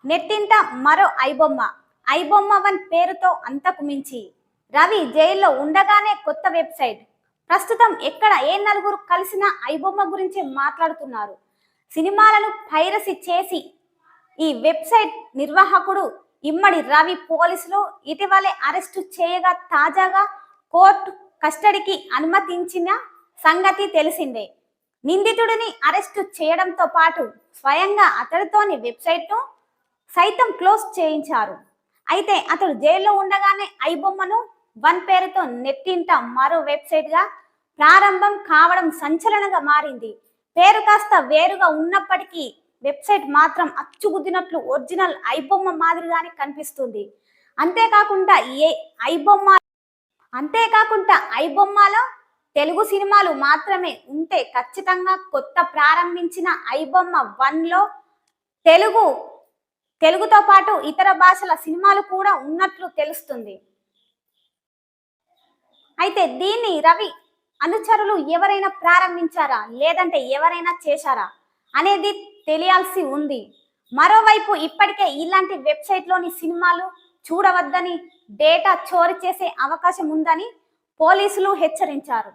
నెట్టింట మరో ఐబొమ్మ. ఐబొమ్మ వన్ పేరుతో అంతకు మించి రవి జైల్లో ఉండగానే కొత్త వెబ్సైట్. ప్రస్తుతం ఎక్కడ ఏ నలుగురు కలిసిన ఐబొమ్మ గురించి మాట్లాడుతున్నారు. సినిమాలను పైరసీ చేసి ఈ వెబ్సైట్ నిర్వాహకుడు ఇమ్మడి రవి పోలీసులు ఇటీవలే అరెస్టు చేయగా తాజాగా కోర్టు కస్టడీకి అనుమతించిన సంగతి తెలిసిందే. నిందితుడిని అరెస్టు చేయడంతో పాటు స్వయంగా అతడితోని వెబ్సైట్ను సైతం క్లోజ్ చేయించారు. అయితే అతడు జైల్లో ఉండగానే ఐబొమ్మను వన్ పేరుతో నెట్టింట మరో వెబ్సైట్గా ప్రారంభం కావడం సంచలనంగా మారింది. పేరు కాస్త వేరుగా ఉన్నప్పటికీ వెబ్సైట్ మాత్రం అచ్చుగుద్దినట్లు ఒరిజినల్ ఐబొమ్మ మాదిరిగానే కనిపిస్తుంది. అంతేకాకుండా ఐబొమ్మలో తెలుగు సినిమాలు మాత్రమే ఉంటే ఖచ్చితంగా కొత్త ప్రారంభించిన ఐబొమ్మ వన్లో తెలుగుతో పాటు ఇతర భాషల సినిమాలు కూడా ఉన్నట్లు తెలుస్తుంది. అయితే దీన్ని రవి అనుచరులు ఎవరైనా ప్రారంభించారా లేదంటే ఎవరైనా చేశారా అనేది తెలియాల్సి ఉంది. మరోవైపు ఇప్పటికే ఇలాంటి వెబ్సైట్లోని సినిమాలు చూడవద్దని, డేటా చోరీ చేసే అవకాశం ఉందని పోలీసులు హెచ్చరించారు.